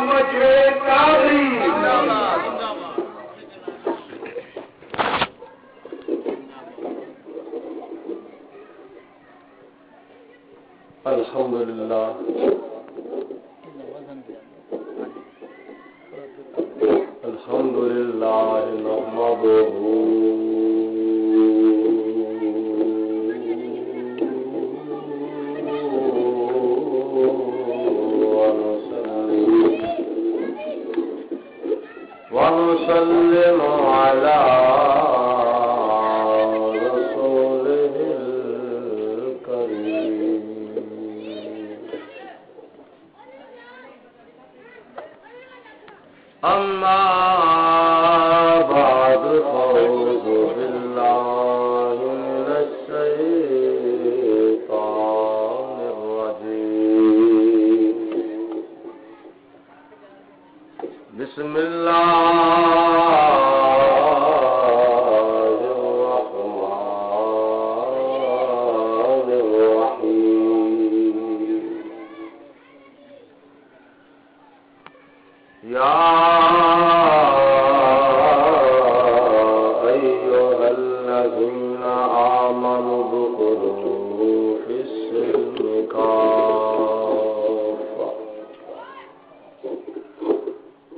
مچے قاضی الحمدللہ الحمدللہ نحمدہ ونسلم على رسوله الكريم أما بعد فأعوذ بالله من الشيطان الرجيم بسم الله الرحمن الرحيم يا أيها الذين آمنوا ادخلوا في السلم كافة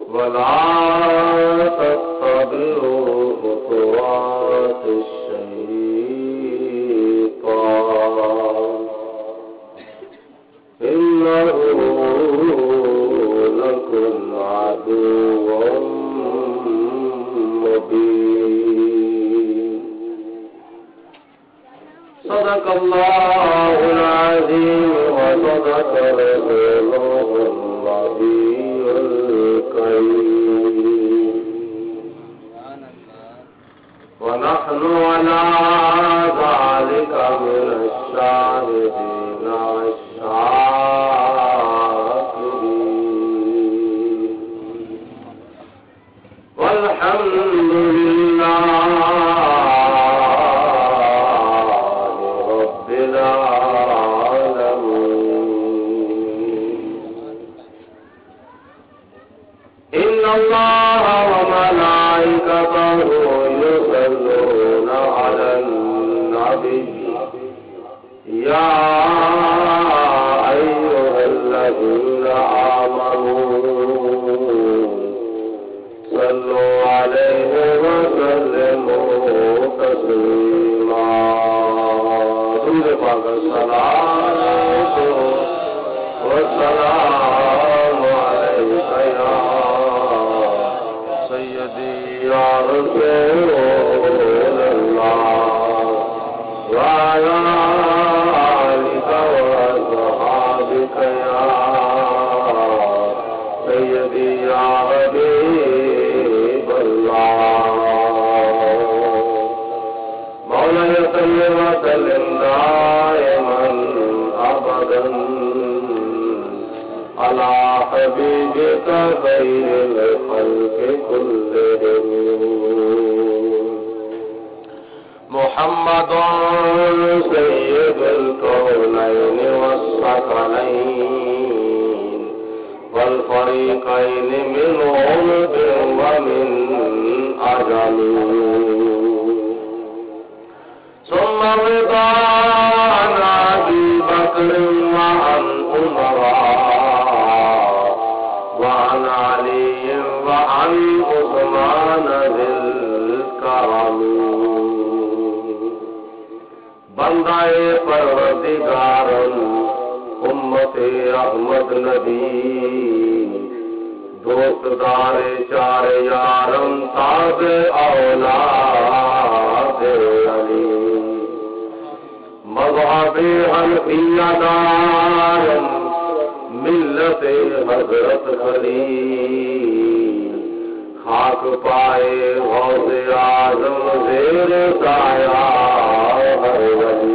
ولا تتبعوا خطوات الشيطان إنه لكم عدو مبين صدق الله العظيم وصدق رسوله النبي الكريم ونحن على ذلك من الشاهدين والشاكرين والحمد لله رب العالمين إن الله وملائكته يصلون على النبي يا أيها الذين آمنوا صلوا عليه وسلموا تسليما الصلاة والسلام عليك يا سيدي يا رسول الله وعلى آلك وأصحابك يا سيدي يا حبيب الله مولاي صل وسلم دائما أبدا على حبيبك خير الخلق كلهم محمد سيد الكونين والثقلين والفريقين من عرب ومن أجل ثم رضا عن أبي بكر وعن عمر وعن علي وعن عثمان ذي الكرم بندہ پروردگار امت احمد نبی دوست دار چار یارم تاب اولاد علی مذہب حنفیہ دارم ملت حضرت خلیل خاک پائے غوث اعظم زیر سایہ ہر ولی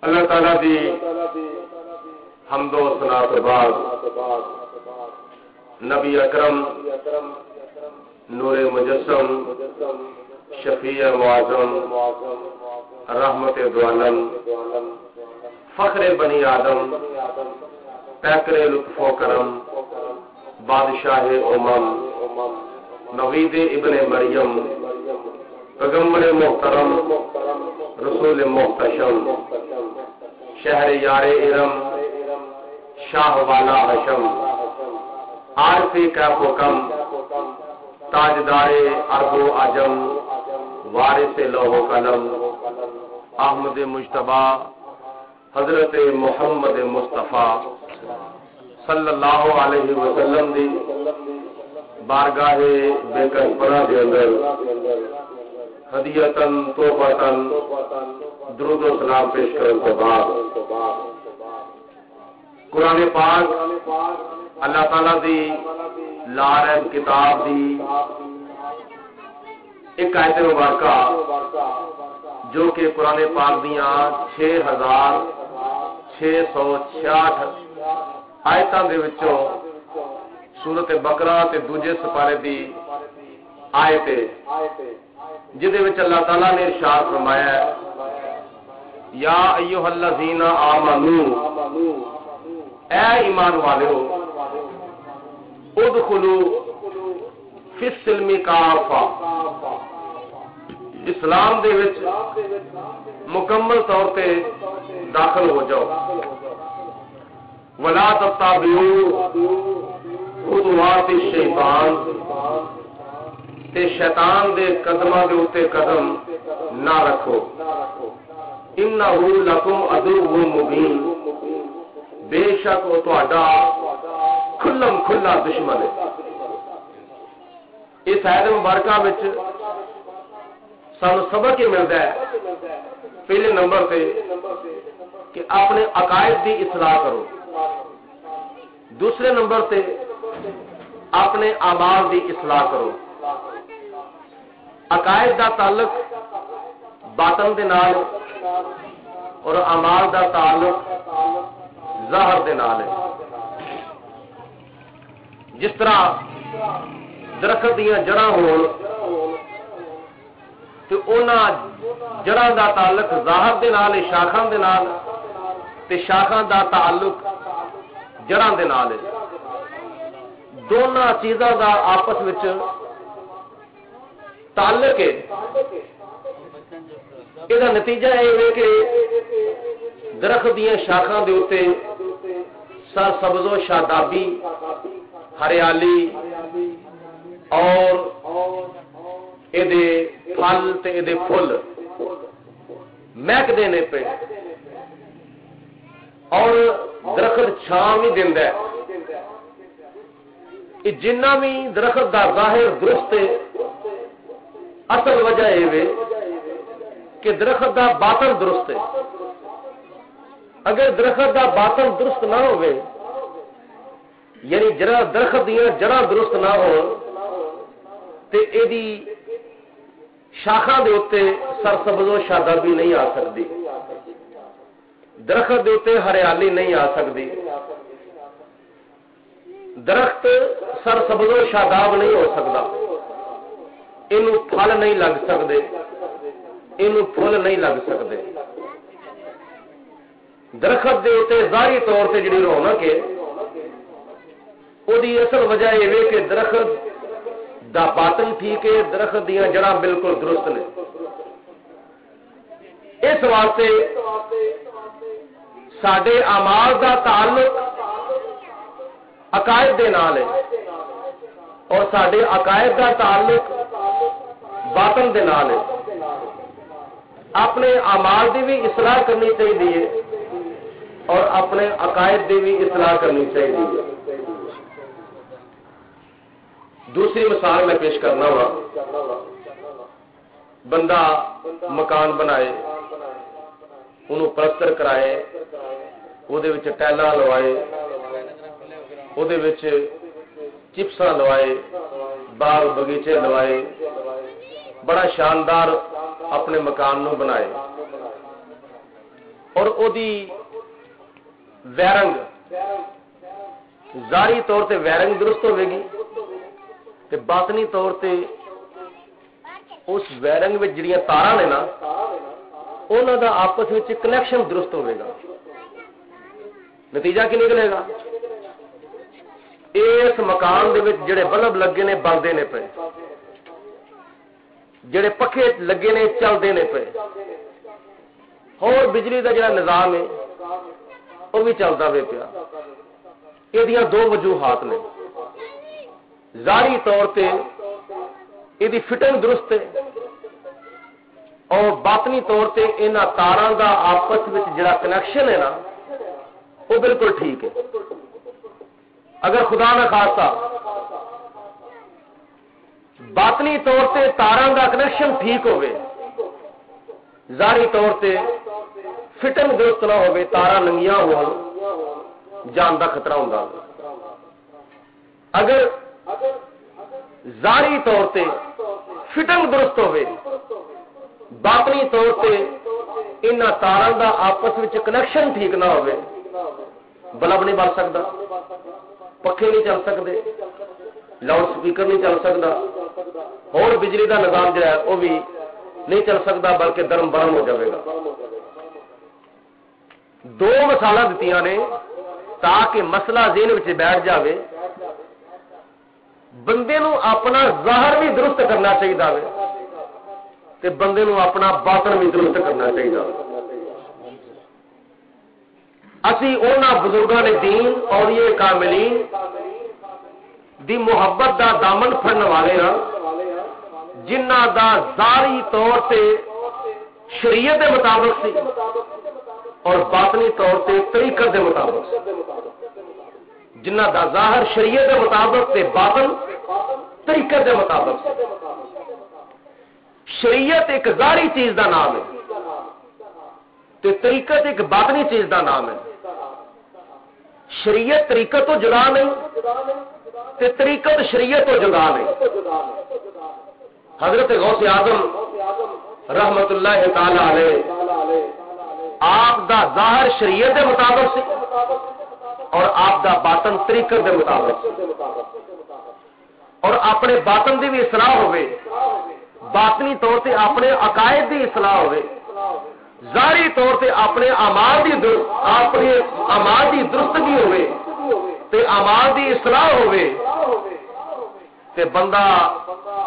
اللہ تعالیٰ دی حمد و ثنا کے بعد نبی اکرم نور مجسم شفیع معظم رحمت دو عالم فخر بنی آدم، پیکر لطف و کرم، بادشاہ نوید ابن مریم، پیغمبر محترم، رسول محتشم، شہر یار ارم، شاہ والا حشم، عارف کیف و کم، تاجدار عرب و عجم، وارث لوح و قلم، احمد مجتبی حضرت محمد مصطفیٰ صلی اللہ علیہ وسلم دی بارگاہ بے کسپرہ دے اندر ہدیتاً تحفتاً درود و سلام پیش کرنے کے بعد قرآن پاک اللہ تعالیٰ دی لارب کتاب دی ایک آیت مبارکہ جو کہ قرآن پاک دیاں 6666 آیتاں دے وچوں سورت بقرہ تے دوجے سپارے دی آیت جدے وچ اللہ تعالیٰ نے ارشاد فرمایا ہے یا ایھا الذین آمنو، اے ایمان والو، ادخلوا فی السلم کافہ، اسلام دے وچ مکمل طور تے داخل ہو جاؤ، ولا تتبعوا خطوات الشیطان، تے شیطان دے قدماں دے اوتے قدم نہ رکھو، انہ لکم عدو مبین، بے شک وہ تہاڈا کھلم کھلا دشمن ہے۔ اس آیت مبارکہ وچ سانو سبق یہ ملتا ہے پہلے نمبر پہ کہ اپنے عقائد دی اصلاح کرو، دوسرے نمبر پہ اپنے اعمال دی اصلاح کرو۔ عقائد دا تعلق باطن دے نال اور اعمال دا تعلق ظاہر دے نال ہے۔ جس طرح درخت دیاں جڑاں ہون تے انہاں جڑاں دا تعلق ظاہر دے نال ہے، شاخاں دے نال، تے شاخاں دا تعلق جڑاں دے نال ہے۔ دونوں چیزاں دا آپس وچ تعلق ہے۔ یہ نتیجہ یہ ہے کہ درخت دیاں شاخاں دے اوتے سر سبز و شادابی، ہریالی اور یہ پھل تے یہ پھل مہک دینے پہ، اور درخت چھاں بھی دیندا ہے۔ یہ جنہ بھی درخت دا ظاہر درست ہے، اصل وجہ یہ ہے کہ درخت دا باطن درست ہے۔ اگر درخت دا باطن درست نہ ہوئے، یعنی جڑا درخت دیاں جڑاں درست نہ ہو تے ایدی شاخاں دے اوتے سرسبز و شادابی نہیں آ سکتی، درخت دے اوتے ہریالی نہیں آ سکتی، درخت سرسبز و شاداب نہیں ہو سکتا، اینو پھل نہیں لگ سکتے، اینو پھل نہیں لگ سکتے۔ درخت دے اوتے ظاہری طور تے جڑی رونق ہے، دی اصل وجہ یہ ہے کہ درخت دا باطن ٹھیک ہے، درخت دیاں جڑاں بالکل درست نے۔ اس واسطے ساڈے اعمال دا تعلق عقائد دے نال ہے، اور ساڈے عقائد دا تعلق باطن دے نال ہے۔ اپنے اعمال دی بھی اصلاح کرنی چاہیے اور اپنے عقائد دی بھی اصلاح کرنی چاہیے۔ دوسری مثال میں پیش کرنا وا، بندہ مکان بنائے، انہوں پلستر کرائے، وہ ٹائلاں لوائے، وہ چپساں لوائے، باغ بغیچے لوائے، بڑا شاندار اپنے مکان نو بنائے، اور او دی ویرنگ ظاہری طور تے ویرنگ درست ہوے گی، تے باطنی طور تے اس ویرنگ وچ جڑیاں تاراں نے نا، انہاں دا آپس وچ کنیکشن درست ہوے گا۔ نتیجہ کی نکلے گا؟ اس مکان دے وچ جڑے بلب لگے نے بلدے نے پے، جڑے پکھے لگے نے چلتے نے پے، اور بجلی کا جڑا نظام ہے وہ بھی چلتا پہ پیا۔ یہ دو وجوہات نے، ظاہری طور پہ یہ فٹنگ درست ہے، اور باطنی طور پہ انہاں تاراں دا آپس وچ جڑا کنیکشن ہے نا وہ بالکل ٹھیک ہے۔ اگر خدا نہ خاصہ باطنی طور پہ تاراں دا کنیکشن ٹھیک ہوئے، ظاہری طور پہ فٹنگ درست نہ ہوئے، تارا ننگیاں ہو جان کا خطرہ ہوتا۔ اگر ظاہری طور پہ فٹنگ درست ہوئے، باطنی طور پہ ان تاراں دا آپس وچ کنیکشن ٹھیک نہ ہوئے، بلب نہیں بل سکتا، پکھے نہیں چل سکتے، لاؤڈ سپیکر نہیں چل سکتا، اور بجلی دا نظام جو ہے وہ بھی نہیں چل سکتا، بلکہ درم برم ہو جائے گا۔ دو مثالاں دتیاں نے تاکہ مسئلہ ذہن وچ بیٹھ جاوے۔ بندے نو اپنا ظاہر بھی درست کرنا چاہیے تے بندے نو اپنا باطن بھی درست کرنا چاہیے۔ اسی انہاں بزرگاں نے دین اور یہ کاملین دی محبت دا دامن پھڑن والے ہاں جنہ دا ظاہری طور پہ شریعت کے مطابق سی اور باطنی طور پہ طریقت کے مطابق، جنہ دا ظاہر شریعت کے مطابق تے باطن طریقت کے مطابق۔ شریعت ایک ظاہری چیز دا نام ہے تے طریقت ایک باطنی چیز دا نام ہے۔ شریعت طریقت تو جدا نہیں تے طریقت شریعت تو جدا نہیں۔ حضرت غوث اعظم رحمت اللہ تعالی علیہ آپ دا ظاہر شریعت کے مطابق سی اور آپ دا باطن طریقت کے مطابق، اور اپنے باطن دی بھی اصلاح ہوئے، باطنی طور سے اپنے عقائد دی اصلاح ہوئے، ظاہری طور سے اپنے اعمال دی درستگی ہوئے تے اعمال دی اصلاح ہوئے تے بندہ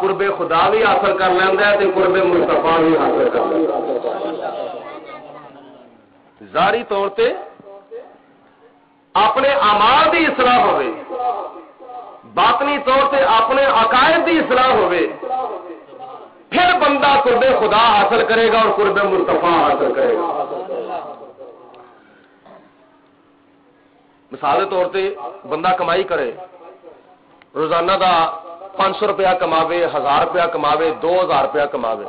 قرب خدا بھی حاصل کر لینا ہے تے قرب مصطفیٰ بھی حاصل کر لینا ہے۔ ظاہری طور پہ اپنے اعمال دی اصلاح ہوئے، باطنی طور پہ اپنے عقائد دی اصلاح ہوئے، پھر بندہ قرب خدا حاصل کرے گا اور قرب مصطفیٰ حاصل کرے گا۔ مثال کے طور پہ بندہ کمائی کرے، روزانہ دا 500 روپیہ کماوے، 1000 روپیہ کماوے، 2000 روپیہ کماوے،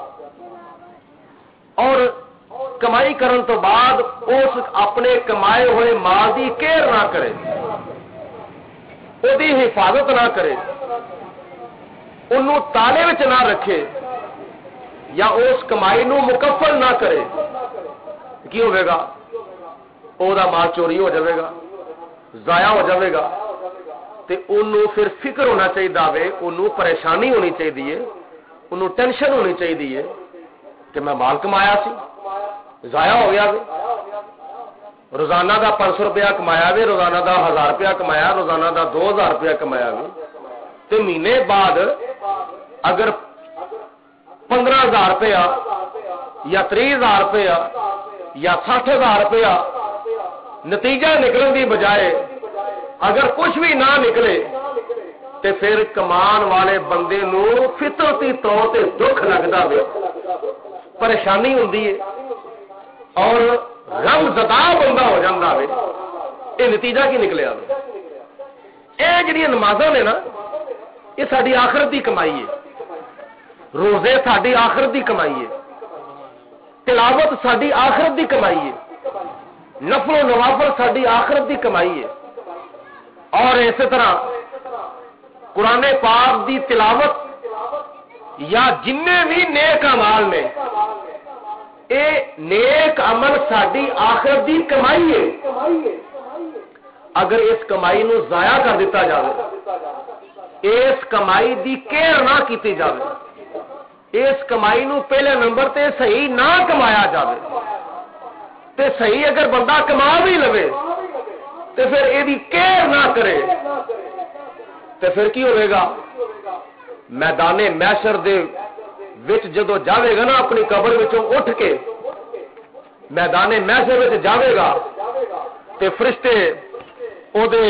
اور کمائی کرن تو بعد اس اپنے کمائے ہوئے مال دی کیئر نہ کرے، وہ دی حفاظت نہ کرے، انہوں تالے وچ نہ رکھے، یا اس کمائی نو مکفل نہ کرے، کی ہوئے گا؟ او دا مال چوری ہو جائے گا، ضائع ہو جائے گا، تے انہوں پھر فکر ہونا چاہیے، انہوں پریشانی ہونی چاہیے، انہوں ٹینشن ہونی چاہیے کہ میں مال کمایا سی ضائع ہو گیا، روزانہ دا 500 روپیہ کمایا وے، روزانہ دا 1000 روپیہ کمایا، روزانہ دا 2000 روپیہ کمایا وے، تے مہینے بعد اگر 15,000 روپیہ یا 30,000 روپیہ یا 60,000 روپیہ نتیجہ نکلنے کی بجائے اگر کچھ بھی نہ نکلے تو پھر کمان والے بندے نو فطرتی طور سے دکھ لگتا ہے، پریشانی ہوتی ہے اور غم زدہ بندہ ہو جاتا ہے۔ یہ نتیجہ کی نکلیا؟ یہ جڑی نمازاں نے نا، یہ ساری آخرت کی کمائی ہے، روزے ساری آخرت کی کمائی ہے، تلاوت ساری آخرت کی کمائی ہے، نفل و نوافل ساری آخرت کی کمائی ہے، اور اسی طرح قرآن پاک دی تلاوت یا جن بھی نیک اعمال نے، اے نیک عمل ساری آخرت دی کمائی ہے۔ اگر اس کمائی نو ضائع کر دیتا جائے، اس کمائی دی کیئر نہ کیتی جائے، اس کمائی نو پہلے نمبر تے صحیح نہ کمایا جائے، تے صحیح اگر بندہ کما بھی لوے تے پھر یہ کیئر نہ کرے تے پھر کی ہوئے گا؟ میدان محشر دے وچ جدو جاوے گا نا اپنی قبر وچوں اٹھ کے میدان محشر وچ جاوے گا تے فرشتے او دے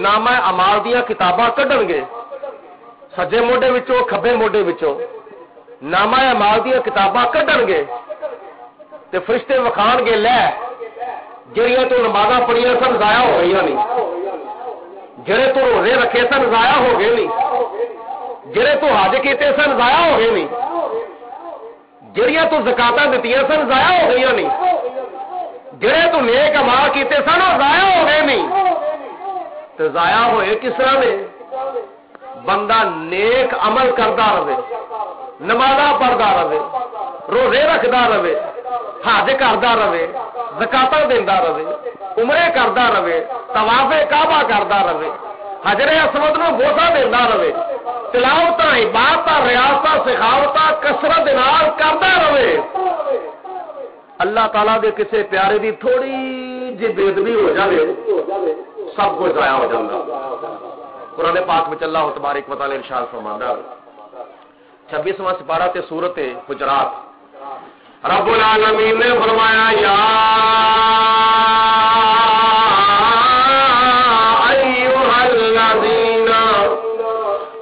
نامہ اعمال دیاں کتاباں کڈن گے سجے موڈے وچوں کھبے موڈے وچوں نامہ اعمال دیاں کتاباں کڈن گے تے فرشتے وکھان گے لے جڑیاں تو نمازاں پڑھیاں سن ضائع ہو گئی نہیں جڑے تو روزے رکھے سن ضائع ہو گئے نہیں جڑے تو حج کیتے سن ضائع ہو گئے نہیں جڑیاں تو زکاتاں دتیاں سن ضائع ہو گئی نہیں جڑے تو نیک اعمال کیتے سن وہ ضائع ہو گئے نہیں تو ضائع ہوئے کس طرح میں بندہ نیک عمل کرتا رہے نمازاں پڑھتا رہے روزے رکھتا رہے حج کرتا رہے زکاتاں دیندا رہے عمرے کرتا رہے طواف کعبہ کرتا رہے حجر اسود نو بوسا دیندا رہے تلاوتاں عبادتاں ریاضتاں سخاوتاں کثرت نال کرتا رہے اللہ تعالیٰ دے کسے پیارے دی تھوڑی جی بےدبی ہو جائے سب کچھ ضائع ہو جاتا قرآن پاک میں اللہ تبارک و تعالی ارشاد فرماتا 26واں سپارہ تے سورت حجرات رب العالمین نے فرمایا یا ایھا الذین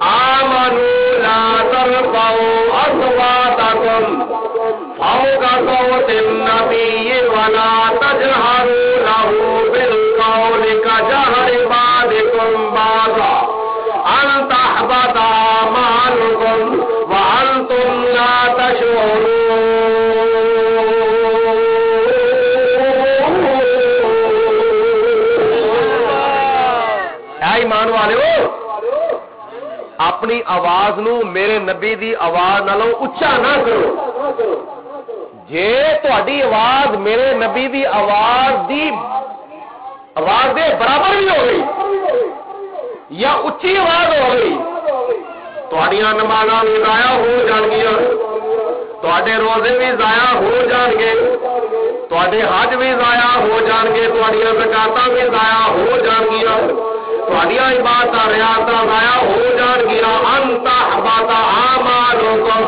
آمنوا لا ترفعوا اصواتکم فوق صوت النبی ولا تجهروا له بالقول كجهر بعضكم بعضا ان تحبط اعمالكم وانتم لا تشعرون اے ایمان والو اپنی آواز نو میرے نبی دی آواز نالوں اچا نہ کرو جے تہاڈی آواز میرے نبی دی آواز دے برابر بھی ہو گئی یا اچھی آواز ہو گئی تہاڈیاں نمازاں بھی ضائع ہو جان گیاں تہاڈے روزے بھی ضائع ہو جان گے تہاڈے حج بھی ضائع ہو جان گے تہاڈیاں زکاتاں بھی ضائع ہو جان گیاں تہاڈیاں عبادتاں ریاضتاں ضائع ہو جان گیاں انت حبط اعمالکم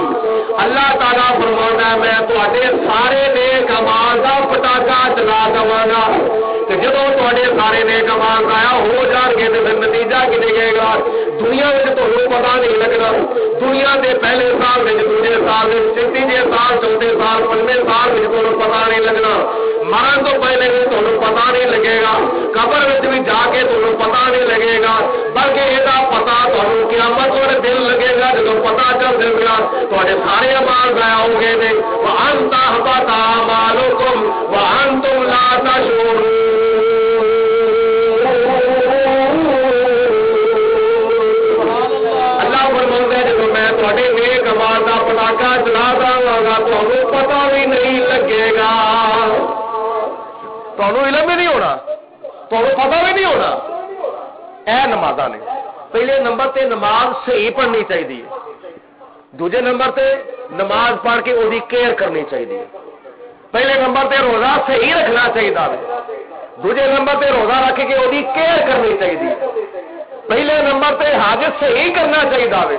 اللہ تعالیٰ فرماتا ہے میں تہاڈے سارے نیک اعمال دا پٹاخا چلا دواں گا تے جدوں تہاڈے سارے نیک اعمال ضائع ہو جان گے تے پھر نتیجہ کی نکلے گا دنیا وچ تہانوں پتہ نہیں لگنا دنیا دے پہلے سال وچ دوجے سال وچ تیجے سال چوتھے سال پنجویں سال وچ تہانوں پتہ نہیں لگنا مرن تو پہلے بھی تہانوں پتہ نہیں لگے گا قبر وچ بھی جا کے تہانوں پتہ نہیں لگے گا بلکہ یہ پتہ تہانوں قیامت والے دن لگے گا جدوں پتہ چل جائے گا تہاڈے سارے اعمال ضائع ہو گئے نے وانت حبط اعمالکم وانتم لا تشعرون اللہ فرماتا ہے جدوں میں تہاڈے نیک اعمال دا پٹاخا چلا داں گا تہانوں پتہ بھی نہیں لگے گا تہانوں علم بھی نہیں ہونا تہانوں پتہ بھی نہیں ہونا اے نمازاں نے پہلے نمبر تے نماز صحیح پڑھنی چاہیے دوجے نمبر تے نماز پڑھ کے وہ کیئر کرنی چاہیے پہلے نمبر تے روزہ صحیح رکھنا چاہیے دوجے نمبر تے روزہ رکھ کے وہ کیئر کرنی چاہیے پہلے نمبر تے حج صحیح کرنا چاہیے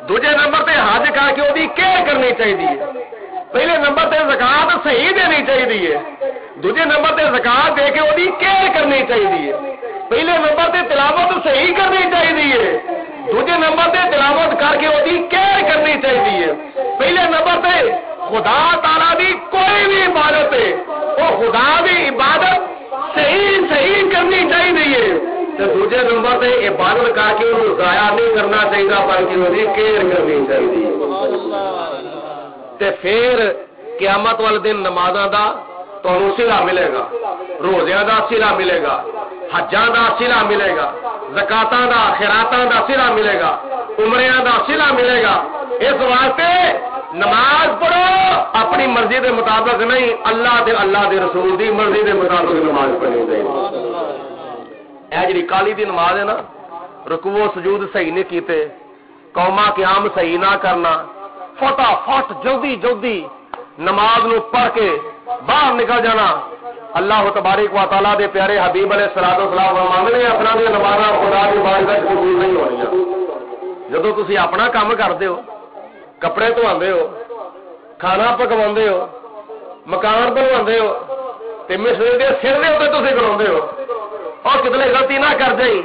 دوجے نمبر تے حج کر کے وہ کیئر کرنی چاہیے پہلے نمبر تے زکات صحیح دینی چاہیے دوجے نمبر تے زکات دے کے وہ کیئر کرنی چاہیے پہلے نمبر تے تلاوت صحیح کرنی چاہیے دوجے نمبر تے تلاوت کر کے وہ کیئر کرنی چاہیے پہلے نمبر تے خدا تعالیٰ دی کوئی بھی عبادت ہے وہ خدا دی عبادت صحیح کرنی چاہیے دوجے نمبر تے عبادت کر کے انہوں ضائع نہیں کرنا چاہیے بلکہ وہ کیئر کرنی چاہیے تے پھر قیامت والے دن نمازاں دا تہانوں صلہ ملے گا روزیاں دا صلہ ملے گا حجاں دا صلہ ملے گا زکاتاں دا خیراتاں دا صلہ ملے گا عمریاں دا صلہ ملے گا اس واسطے نماز پڑھو اپنی مرضی دے مطابق نہیں اللہ دے رسول دی مرضی دے مطابق نماز پڑھنی چاہیے اے جڑی کالی دی نماز ہے نا رکوع سجود صحیح نہیں کیتے قوما قیام صحیح نہ کرنا فٹافٹ جلدی نماز نو پڑھ کے باہر نکل جانا اللہ تبارک و تعالیٰ دے پیارے حبیب علیہ الصلوۃ والسلام فرماندے اپنا دی نمازاں خدا دی بارگاہ قبول نہیں ہونیاں. جدوں تسی اپنا کام کردے ہو، کپڑے دھواندے ہو، کھانا پکواندے ہو، مکان بنواندے ہو تے مستری دے سر دے اوتے تسی کراندے ہو، اور کتنے غلطی نہ کر دیں،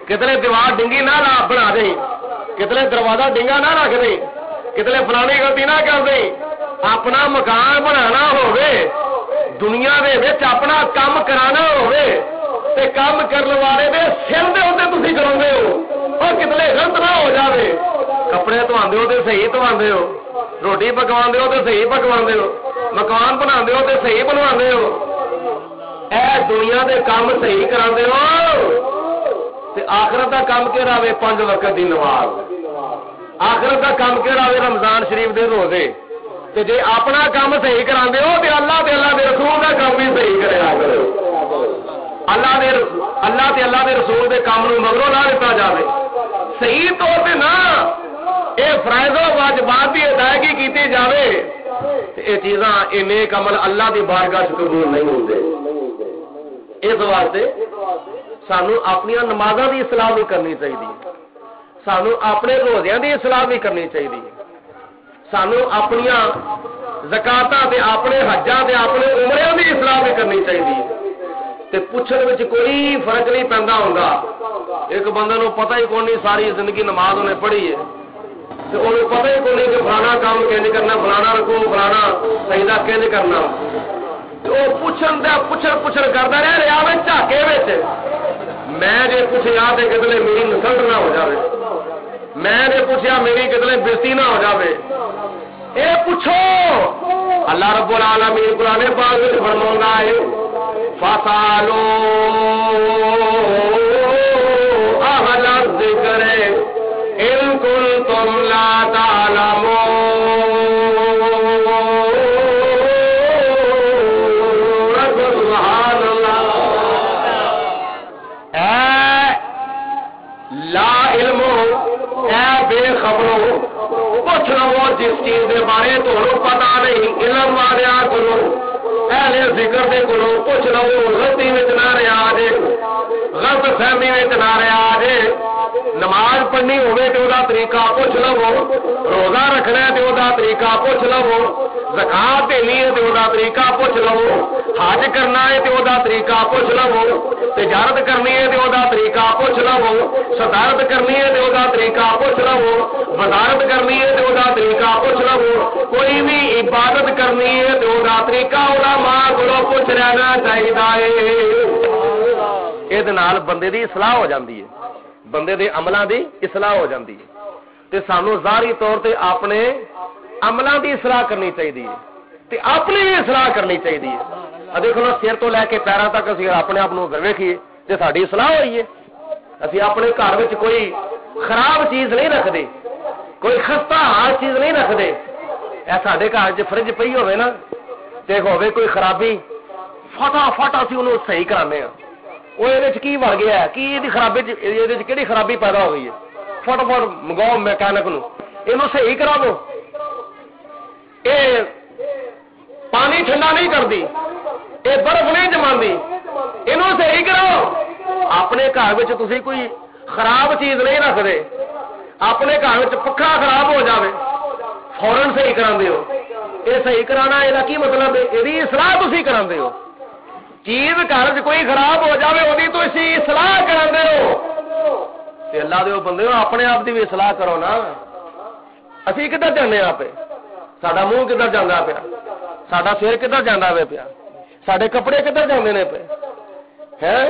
کتنے دیوار ڈنگی نہ بنا دیں، کتنے دروازہ ڈنگا نہ رکھ دیں، کتنے فلانی غلطی نہ کر دیں. اپنا مکان بنانا ہوئے، دنیا دے وچ اپنا کام کرانا ہوئے تے کام کرنے والے دے سر دے اوتے تسی کراندے ہو، اور کتنے غلط نہ ہو جاوے. کپڑے دھواندے ہو تے صحیح دھواندے ہو، روٹی پکواندے ہو تے صحیح پکواندے ہو، مکان بناندے ہو تے صحیح بنواندے ہو. اے دنیا دے کام صحیح کراندے ہو تے آخرت دا کام کیڑا وے؟ 5 وقت دی نماز. آخرت دا کام کیڑا وے؟ رمضان شریف دے روزے. تے جے اپنا کام صحیح کراندے ہو تے اللہ دے رسول دا کام بھی صحیح کریا کرو. اللہ دے رسول دے کام نو مگروں نہ دتا جاوے. صحیح طور تے نہ اے فرائض و واجبات دی ادائیگی کیتی جاوے تے اے چیزاں اے نیک عمل اللہ دی بارگاہ وچ قبول نہیں ہوندے. اس واسطے سانو اپنی نمازاں دی اصلاح بھی کرنی چاہیے، سانو اپنے روزیاں دی اصلاح بھی کرنی چاہیے، سانو اپنی زکاتاں تے اپنے حجاں تے اپنے عمریاں دی اصلاح بھی کرنی چاہیے. تے پوچھن وچ کوئی فرق نہیں پیندا ہوندا. ایک بندے نو پتہ ہی کوئی نہیں ساری زندگی نماز انہیں پڑھی ہے تے انہوں پتہ ہی کوئی نہیں کہ فلانا کام کینج کرنا، فلانا رکو، فلانا سجدہ کینج کرنا. وہ پوچھن کرتا رہا میں جھاکے میں جے پوچھا تو کتنے میری نسل نہ ہو جاوے، میں جے پوچھا میری کتنے بےزتی نہ ہو جاوے. اے پوچھو اللہ رب العالمین قرآن پاک وچ فرماوندا ہے فاسالو اہل الذکر ان کنتم لا تعلمون. لا علم اے بے خبرو پوچھ لو جس چیز دے بارے تمہیں پتا نہیں، علم والے کو اہل ذکر دے کو پوچھ لو. غلطی میں نہ رہا جے، غلط فہمی میں نہ رہا جے. نماز پڑھنی ہوے تے دا طریقہ پوچھ لو، روزہ رکھنا ہے تے دا طریقہ پوچھ لو، زکات دینی ہے تے دا طریقہ پوچھ لو، حج کرنا ہے تے دا طریقہ پوچھ لو، تجارت کرنی ہے تے دا طریقہ پوچھ لو، صدارت کرنی ہے تے دا طریقہ پوچھ لو، وزارت کرنی ہے تے دا طریقہ پوچھ لو. کوئی بھی عبادت کرنی ہے تے دا طریقہ علماء کولوں پوچھ لینا چاہیے. یہ نال بندے دی اصلاح ہو جاندی ہے، بندے دے عملاں دی اصلاح ہو جاندی ہے. تے سانو ظاہری طور تے اپنے عملاں دی اصلاح کرنی چاہیے تے اپنی بھی اصلاح کرنی چاہیے. دیکھو نا سر تو لے کے پیراں تک اسی اپنے آپ نو ویکھیے تے ساڈی اصلاح ہوئی ہے. اسی اپنے گھر وچ کوئی خراب چیز نہیں رکھدے، کوئی خستہ حال چیز نہیں رکھدے. اے ساڈے گھر وچ فرج پئی ہوے نا تے ہوے کوئی خرابی فٹافٹ اسی انہوں صحیح کرانے ہیں. وہ یہ کی بن گیا ہے، کی یہ خرابی کہڑی خرابی پیدا ہو گئی ہے، فٹافٹ منگاؤ میکینک نو یہ صحیح کرا دو. یہ پانی ٹھنڈا نہیں کرتی، یہ برف نہیں جماندی، یہ صحیح کراؤ. اپنے گھر تسی کوئی خراب چیز نہیں رکھتے، اپنے گھر پکھا خراب ہو جاوے فورن صحیح کرا ہو. یہ صحیح کرانا یہ کی مطلب ہے؟ یہ اصلاح تسی کرا ہو. چیز گھر کوئی خراب ہو جاوے وہی تو اسی اصلاح کرا ہو. اللہ دے بندے اپنے آپ کی بھی اصلاح کرو نا. اسی کدھر جانے پہ، ساڈا منہ کدھر جانا پیا، ساڈا سر کدھر جانا پیا، ساڈے کپڑے کدھر جانے نے پے ہے،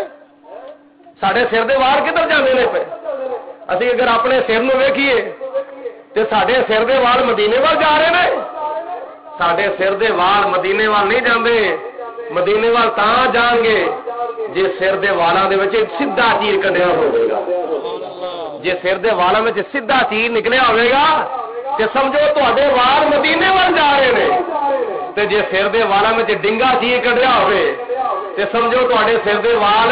ساڈے سر دے وال کدھر جانے نے پے. اسی اگر اپنے سر نو ویکھیے تے ساڈے سر دے وال مدینے وال جا رہے ہیں. ساڈے سر دے وال مدینے وال نہیں جاندے، مدینے وال تاں جان گے جے سر دے والاں دے وچ سیدھا چیر کڈیا ہوے گا. جے سر دے والاں وچ سیدھا چیر نکلیا ہوے گا تے سمجھو تواڈے وال مدینے وال جا رہے ہیں. تے جے سر دے والاں وچ ڈنگا چیر کڈیا ہوے تے سمجھو تواڈے سر دے وال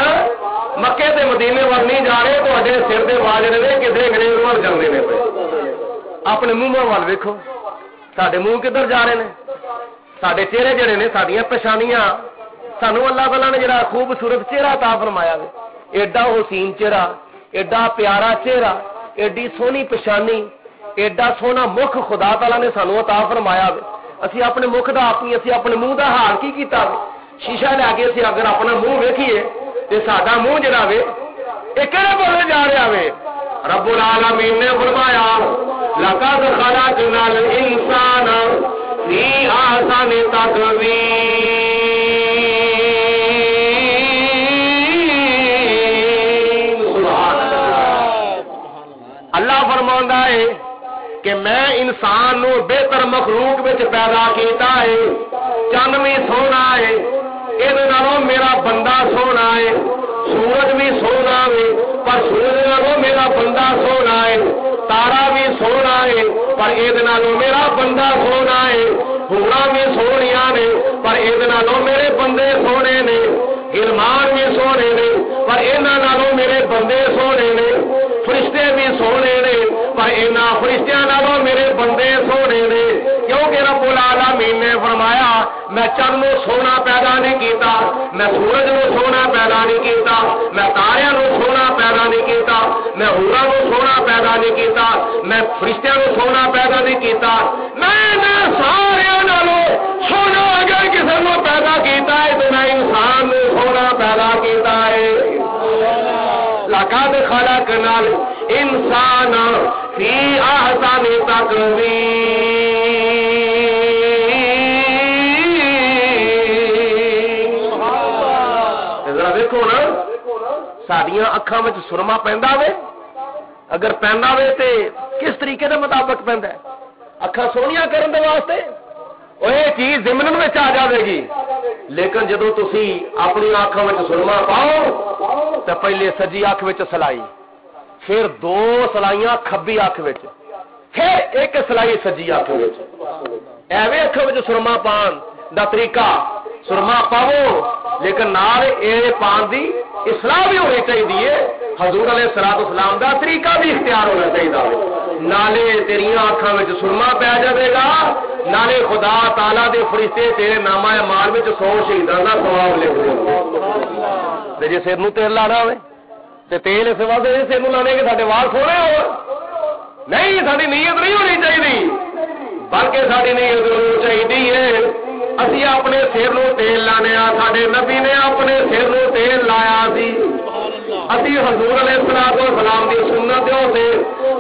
مکے تے مدینے وال نہیں جا رہے، تواڈے سر دے وال جڑے نے کدھر انگریز وال جاندے نے پے. اپنے منہ وال ویکھو ساڈے منہ کدھر جا رہے ہیں، ساڈے چہرے جڑے نے ساڈیاں پچھانیاں سانو اللہ تعالیٰ نے جڑا خوبصورت چہرہ عطا فرمایا وے، ایڈا حسین چہرہ، ایڈا پیارا چہرہ، ایڈی سونی پچھانی، ایڈا سونا مکھ خدا تعالیٰ نے سانو عطا فرمایا وے۔ اسی اپنے مکھ دا اسی اپنے منہ دا حال کی کیتا وے؟ شیشہ لے کے اسی اگر اپنا منہ ویکھیے تے ساڈا منہ جڑا وے یہ کہڑے بولے جا رہا وے؟ رب العالمین نے فرمایا لقد خلقنا الانسان فی احسن تقویم۔ سبحان اللہ۔ اللہ فرماوندا ہے کہ میں انسان نو بہتر مخلوق وچ پیدا کیتا ہے، چند بھی سونا ہے، یہ میرا بندہ سونا ہے، سورج بھی سونا ہے پر سورج نالوں میرا بندہ سونا ہے، تارا بھی سونا ہے پر یہ میرا بندہ سونا ہے، حوراں بھی سونیاں نے پر یہ میرے بندے سونے نے، غلمان بھی سونے نے پر انہاں میرے بندے سونے نے، فرشتے بھی سونے نے پر انہاں فرشتیاں نالوں میرے بندے سونے نے، کیونکہ رب العالمین نے فرمایا میں چند نو سونا پیدا نہیں کیتا، میں سورج نو سونا پیدا نہیں کیتا، میں تاریاں نو سونا پیدا نہیں کیتا، میں حوراں نو سونا پیدا نہیں کیتا، میں فرشتیاں نو سونا پیدا نہیں کیتا، میں سارے نالوں سونا اگر کسی نو پیدا کیتا ہے تو میں انسان نو سونا پیدا کیتا ہے۔ لقد خلقنا الانسان فی احسن تقویم۔ ذرا دیکھو نا ساڈیاں اکھاں وچ سرما پیندا وے، اگر پیندا وے تے کس طریقے دے مطابق پیندا ہے؟ اکھاں سونیاں کرن دے واسطے وہ یہ چیز ضمن میں آ جائے گی، لیکن جدو تسی اپنی اکھاں وچ سرما پاؤ تو پہلے سجی اکھ وچ سلائی، پھر دو سلائیاں کھبی اکھ وچ، پھر ایک سلائی سجی اکھ وچ، ایویں اکھ وچ سرما پان دا طریقہ سرما پاؤ، لیکن نال اے پان دی اصلاح بھی ہونی چاہیے، حضور علیہ الصلوۃ والسلام دا طریقہ بھی اختیار ہونا چاہیے، نالے تیریاں اکھاں وچ سرما پی جائے گا، نالے خدا تعالی دے فرشتے تیرے نامہ اعمال وچ 100 شہیداں دا ثواب لکھ دیں گے۔ تے جے سر نوں تیل لانا ہوے تے تیل اس واسطے سر نوں لانے کہ ساڈے وال سونے ہو، نہیں ساری نیت نہیں ہونی چاہیے، بلکہ ساری نیت ہونی چاہیے اسی اپنے سر نوں تیل لانے، ساڈے نبی نے اپنے سر نوں تیل لایا سی، اسی حضور علیہ الصلوۃ والسلام دی سنت تے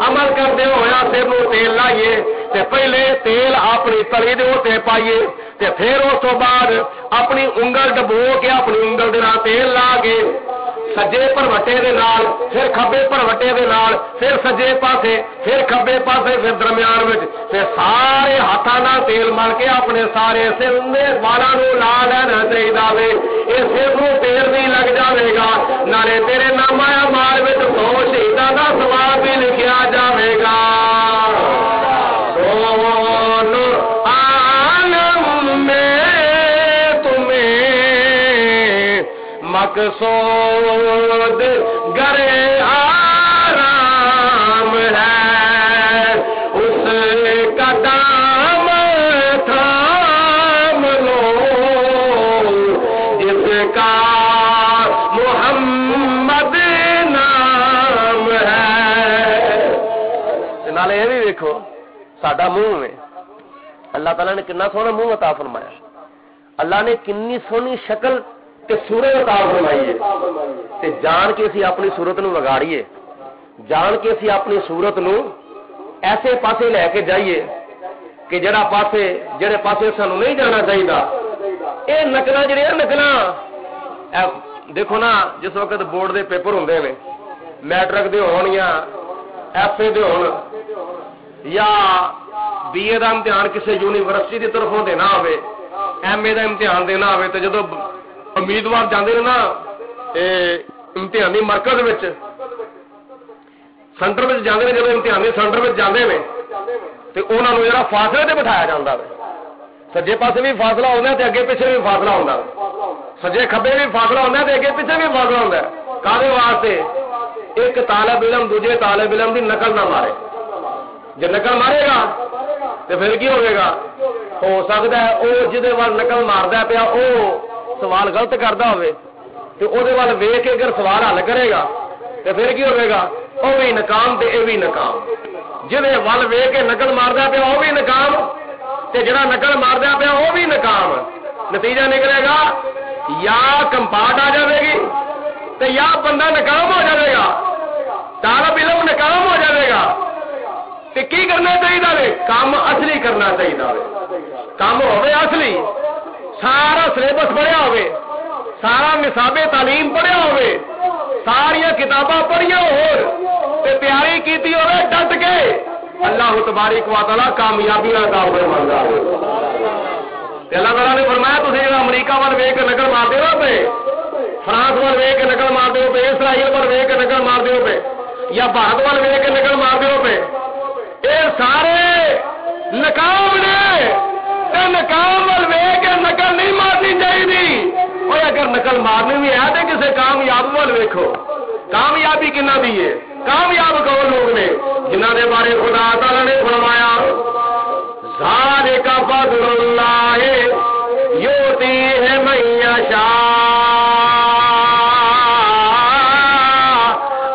عمل کرتے ہویا سر نوں تیل لائیے تے پہلے تیل اپنی تلی دے اوتے پائیے تے پھر اس تو بعد اپنی انگل ڈبو کے اپنی انگل دے نال تیل لا کے سجے پروٹے دے نال، پھر کھبے پروٹے دے نال، پھر سجے پاسے، پھر کھبے پاسے، پھر درمیان وچ، پھر سارے ہاتھاں نال تیل مل کے اپنے سارے سر دے والاں نوں لا لینا چاہیے وے، اے سر نوں تیل بھی لگ جاوے گا، نالے تیرے نامہ اعمال وچ 100 شہیداں دا ثواب بھی لکھیا جاوے گا۔ مقصود گرے آرام ہے اس کا دام تھام لو جس کا محمد نام ہے۔ نالے یہ بھی دیکھو ساڈا منہ میں اللہ تعالیٰ نے کتنا سونا منہ عطا فرمایا، اللہ نے کنی سونی شکل تے صورت عطا فرمائی ہے، تے جان کے اسی اپنی صورت نو وگاڑیے، جان کے اسی اپنی صورت نو ایسے پاسے لے کے جائیے کہ جڑے پاسے سانو نہیں جانا چاہیے۔ اے نقلاں جڑیاں نقلاں دیکھو نا، جس وقت بورڈ دے پیپر ہوندے نے، میٹرک دے ہون یا ایف اے دے ہون یا بی اے دا امتحان کسی یونیورسٹی دی طرفوں دینا ہوئے، ایم اے دا امتحان دینا ہوئے، تو جدو امیدوار جاندے نا امتحانی مرکز وچ سینٹر وچ جاندے نے، جدو امتحانی سینٹر وچ جاندے نے تے انہاں نوں جڑا فاصلے تے بٹھایا جاندا ہے، سجے پاسے بھی فاصلہ ہوندا ہے تے اگے پیچھے بھی فاصلہ ہوندا ہے، سجے کھبے بھی فاصلہ ہوندا ہے تے اگے پیچھے بھی فاصلہ ہوندا ہے، کادے واسطے؟ ایک طالب علم دوجے طالب علم دی نقل نہ مارے، جے نقل مارے گا تے پھر کی ہوے گا؟ ہو سکتا ہے او جدے وال نقل ماردا پیا او سوال غلط کرتا ہوئے تو وہ ویخ کے اگر سوال حل کرے گا تو پھر کی ہوئے گا؟ وہ بھی ناکام تے یہ بھی ناکام. جہے ول ویخ کے نقل ماردا پیا وہ بھی ناکام تے جڑا نقل ماردا پیا وہ بھی ناکام. نتیجہ نکلے گا یا کمپاٹ آ جائے گی تے یا بندہ ناکام ہو جائے گا، طالب علم ناکام ہو جائے گا. تے کی کرنا چاہیے؟ کام اصلی کرنا چاہیے. کام ہوے اصلی، سارا سلیبس پڑھیا ہوے، سارا نصاب تعلیم پڑھیا ہوے، ساریا کتاباں پڑھیا تے تیاری کیتی ہوے ڈٹ کے، اللہ تبارک و تعالی کامیابی عطا فرمائے. اللہ تعالیٰ نے فرمایا تھی جا امریکہ وال ویخ کے نقل مارتے ہو پہ، فرانس وال ویخ کے نقل مارتے ہو پہ، اسرائیل پر ویخ کے نقل مارتے ہو پہ، یا بھارت وال ویخ کے نقل مارتے ہو پہ، یہ سارے ناکام نے. ناکام وال ویخ کے نقل نہیں مارنی چاہیے. اور اگر نقل مارنی بھی ہے تو کسی کامیاب وال ویکھو. کامیابی کنہ دی ہے؟ کامیاب کون لوگ نے؟ جنہ کے بارے خدا تعالیٰ نے فرمایا ذالک فضل اللہ یؤتیہ من یشاء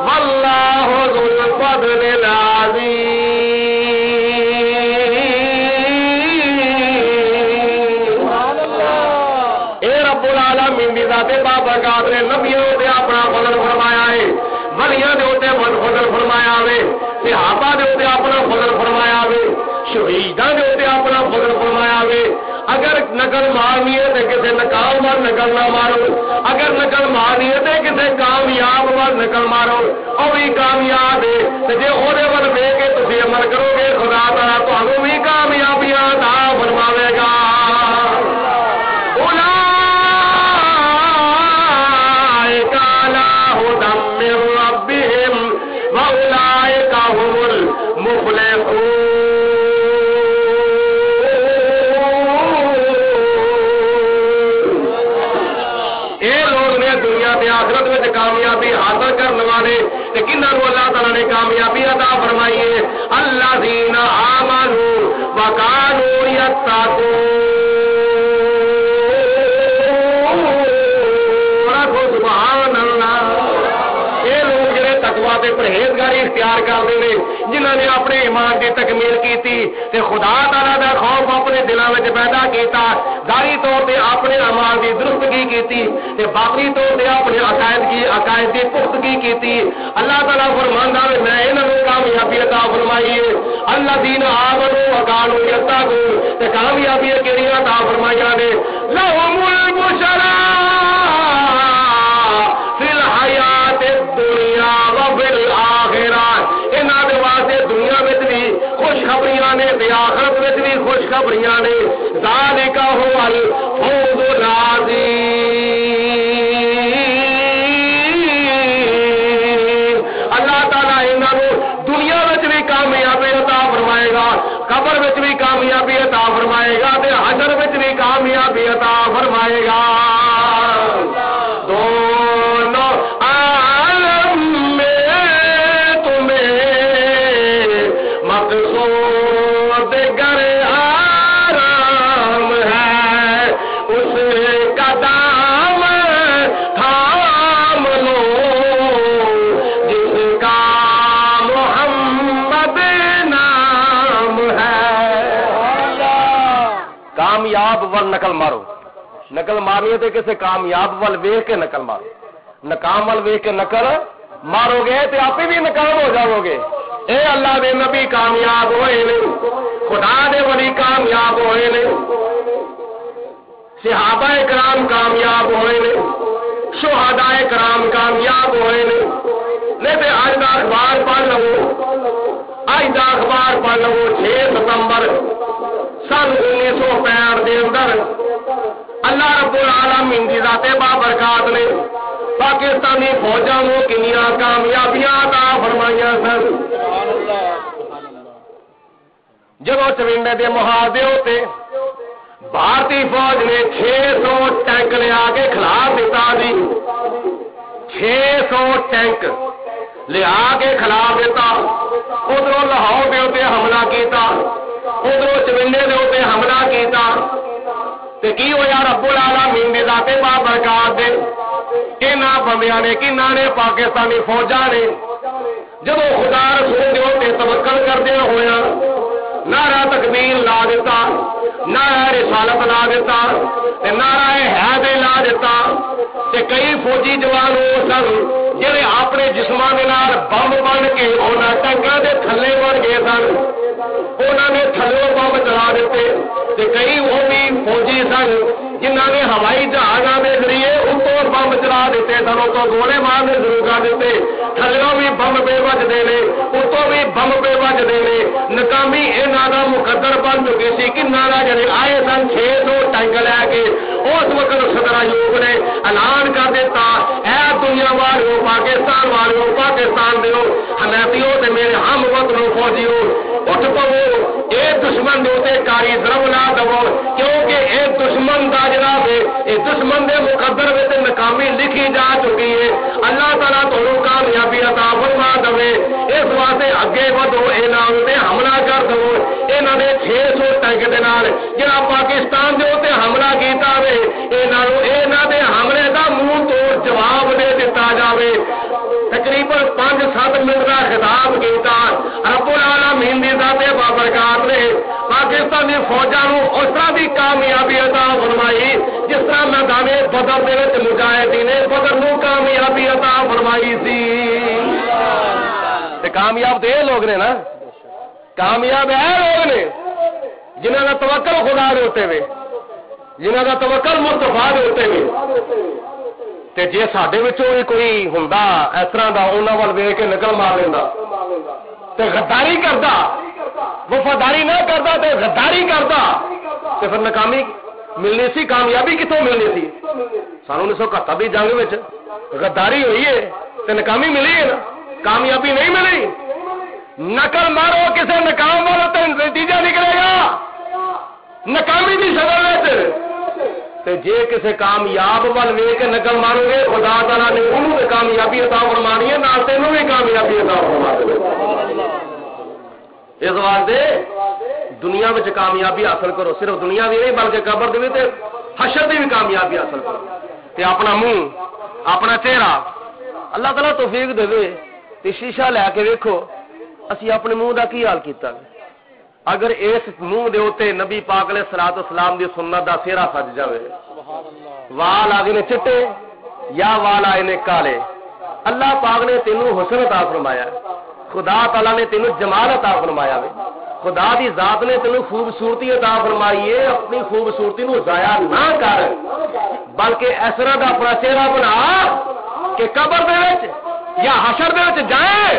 واللہ ذو الفضل العظیم. اے رب العالمین دی ذات بابرکات نے نبیوں تے اپنا فضل فرمایا ہے، ولیاں دے اوتے فضل فرمایا ہے، صحابہ دے اوتے اپنا فضل فرمایا ہے، شہیداں دے اوتے اپنا فضل فرمایا وے. اگر نقل مارنی ہے تو کسی ناکام وال نقل نہ مارو، اگر نقل مارنی ہے تو کسی کامیاب وال نقل مارو، وہ بھی کامیاب ہے. جی وہ ول ویخ کے تھی عمل کرو گے خدا تعالیٰ تمہیں بھی کامیابیاں عطا فرماوے گا. اولئک علی ھدی من ربہم واولئک ھم المفلحون. آخرت میں کامیابی حاصل کرنے والے کنہوں اللہ تعالیٰ نے کامیابی عطا فرمائی ہے؟ الذین آمنوا وکانوا یتقون. سبحان اللہ. یہ لوگ جڑے تقوی تے پرہیزگاری اختیار کرتے ہیں، جنہوں نے اپنے ایمان کی تکمیل کی تے خدا تعالیٰ دا خوف اپنے دلوں میں پیدا کیتا، ظاہری طور پہ اپنے اعمال کی درستگی کی تے باطنی طور پہ اپنے عقائد کی پختگی کی. اللہ تعالیٰ فرماندا ہے میں انہاں نوں کامیابی عطا فرمائی ہے. الذین آمنوا وکانوا یتقون. تے کامیابی کیڑی عطا فرمائیاں نے؟ لہم البشرا فی الحیات الدنیا وفی الآخرہ. انہاں دے واسطے دنیا وچ بھی خوشخبریاں نے تے آخرت وچ بھی خوشخبریاں نے. ذالک هو الفوز العظیم. اللہ تعالیٰ انہاں نوں دنیا وچ بھی کامیابی عطا فرمائے گا، قبر وچ بھی کامیابی عطا فرمائے گا تے حشر وچ بھی کامیابی عطا فرمائے گا. دونوں عالم میں تمہیں مقصود گر آرام ہے، اس کا دام تھام لو جس کا محمد نام ہے. کامیاب ول نقل مارو. نقل مارنی ہے تو کسی کامیاب ول ویخ کے نقل مارو. ناکام ول ویخ کے نقل مارو گے تو آپ بھی ناکام ہو جاؤ گے. اے اللہ دے نبی کامیاب ہوئے نے، خدا دے ولی کامیاب ہوئے نے، صحابہ کرام کامیاب ہوئے نے، شہداء کرام کامیاب ہوئے نے. نہیں تو اج دا اخبار پڑھ لو، اج دا اخبار پڑھ لو 6 ستمبر سن 1965 دے اندر اللہ رب العالمین دی ذات بابرکات نے پاکستانی فوجاں نوں کنیاں کامیابیاں عطا فرمائیاں سن. جب چوینڈے دے محاذے ہوتے بھارتی فوج نے 600 ٹینک لیا کے خلاف دیتا جی. 600 ٹینک لیا کے خلاف دیتا. ادھر لاہور کے اتنے حملہ کیتا، ادھر چوینڈے کے اتنے حملہ کیتا. تے کی ہویا رب العالمین دی ذات بابرکات دے انہاں بندیاں نے کنہاں نے پاکستانی فوجاں نے جدو خدا رسول دے تے توکل کردے ہویا نعرہ تکبیر لا دیتا نعرہ رسالت لا دیتا تے نعرہ حیدر لا دیتا تے کئی فوجی جوان ہو سن جڑے اپنے جسماں دے نال بم بن کے انہاں ٹنگاں دے تھلے بن گئے سن انہاں نے تھلے بم چلا دیتے تے کئی وہ بھی فوجی سن جنہاں نے ہوائی جہازاں دے ذریعے اتوں بم چلا دیتے سن اتوں گوڑے مارنے شروع کر دیتے تھلوں بھی بم بے بجدے نے اتوں بھی بم بے بجدے نے ناکامی انہاں دا مقدر بن چکی سی کنہاں دا جڑے آئے سن 600 ٹینک لے کے اس وقت صدر ایوب نے اعلان کر دیتا اے دنیا والوں پاکستان والوں پاکستان دیو حمیتیوں تے میرے ہم وطنوں فوجیوں اٹھ پو اے دشمن دے تے کاری ضرب لا دو کیونکہ اے دشمن دا جناب اے دشمن دے مقدر وچ ناکامی لکھی جا چکی ہے اللہ تعالیٰ تانوں کامیابی عطا فرما دے اس واسطے اگے ودو انہاں تے حملہ کر دو انہاں نے 600 ٹینک دے نال جڑا پاکستان دے تے حملہ کیتا وے انہاں دے حملے دا منہ توڑ جواب دے دتا جاوے تقریباً 5-7 منٹ کا خطاب کیتا رب العالمین دی ذات بابرکات نے پاکستانی فوجاں نو اس طرح دی کامیابی عطا فرمائی جس طرح میدان بدر دے وچ مجاہدین بدر نو کامیابی عطا فرمائی سی تے کامیاب تے لوگ نے نا کامیاب ہے لوگ نے جنہاں دا توکل خدا دے اوتے وے جنہاں دا توکل مصطفیٰ دے اوتے وے تے جے ساڈے وچوں کوئی ہوندا اس طرح دا انہاں ول ویکھ کے نکل مار لیندا تے غداری کردا وفاداری نہ کردا تے غداری کردا تے پھر ناکامی ملنی سی کامیابی کتوں ملنی سی سن 1971 دی جنگ وچ غداری ہوئی ہے تے ناکامی ملی ہے نا کامیابی نہیں ملی نقل مارو کسے ناکام والو تے نتیجہ نکلے گا ناکامی دی شکل وچ تے جے کسے کامیاب ول ویکھ کے نقل مارو گے خدا تعالیٰ نے انہوں نے کامیابی عطا فرمانی ہے نال تینوں بھی کامیابی عطا فرما دے اس واسطے دنیا وچ کامیابی حاصل کرو صرف دنیا دی نہیں بلکہ قبر دی بھی تے حشر دی بھی کامیابی حاصل کرو تے اپنا منہ اپنا چہرہ اللہ تعالیٰ توفیق دے تے شیشہ لے کے ویکھو اسی اپنے منہ دا کی حال کیتا اگر اس منہ دے اوتے نبی پاک علیہ الصلوۃ والسلام دی سنت دا سہرا سج جاوے وال آ گئے چٹے یا وال آئے نے کالے اللہ پاک نے تینوں حسن عطا فرمایا خدا تعالیٰ نے تینوں جمال عطا فرمایا وے خدا دی ذات نے تینوں خوبصورتی عطا فرمائی ہے اپنی خوبصورتی نو ضائع نہ کر بلکہ اس طرح دا اپنا چہرہ بنا کہ قبر دے وچ یا حشر دے وچ جائے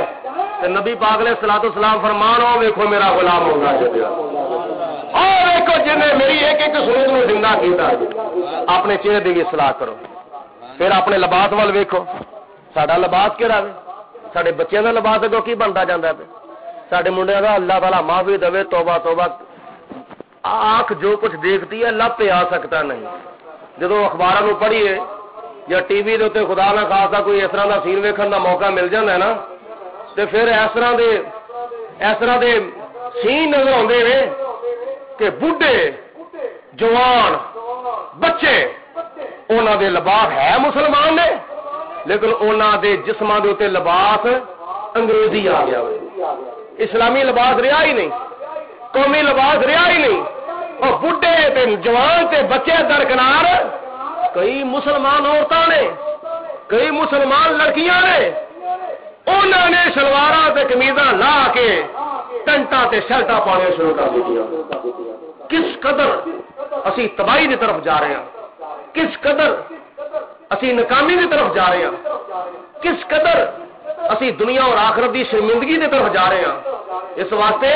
تے نبی پاک علیہ الصلوۃ والسلام فرمان ہو ویکھو میرا غلام ہوگا اور ویکھو جن نے میری ایک ایک سنت نو زندہ کیتا اپنے چہرے دی اصلاح کرو پھر اپنے لباس ول ویکھو ساڈا لباس کیڑا وے ساڈے بچیاں دا لباس اگوں کی بنتا جاندا ہے ساڈے منڈیاں دا اللہ تعالیٰ معافی دے توبہ توبہ آنکھ جو کچھ دیکھتی ہے لب پہ آ سکتا نہیں جدو اخباراں نو پڑھیے یا ٹی وی دے اوتے خدا نہ خاصا کوئی اس طرح دا سین ویکھن دا موقع مل جاندا ہے نا تے پھر اس طرح دے سین نظر آندے نے کہ بڈھے جوان بچے انہاں دے لباس ہے مسلمان نے لیکن انہاں دے جسماں دے اوتے لباس انگریزی آ گیا اسلامی لباس رہا ہی نہیں قومی لباس رہا ہی نہیں اور بڈھے تے جوان تے بچے درکنار کئی مسلمان عورتاں نے کئی مسلمان لڑکیاں نے انہوں نے شلواراں تے قمیضاں لا کے ٹنٹا تے شرٹاں پانے شروع کر دیا کس قدر اسی تباہی دی طرف جا رہے ہیں کس قدر اسی ناکامی دی طرف جا رہے ہیں کس قدر اسی دنیا اور آخرت دی شرمندگی دی طرف جا رہے ہیں اس واسطے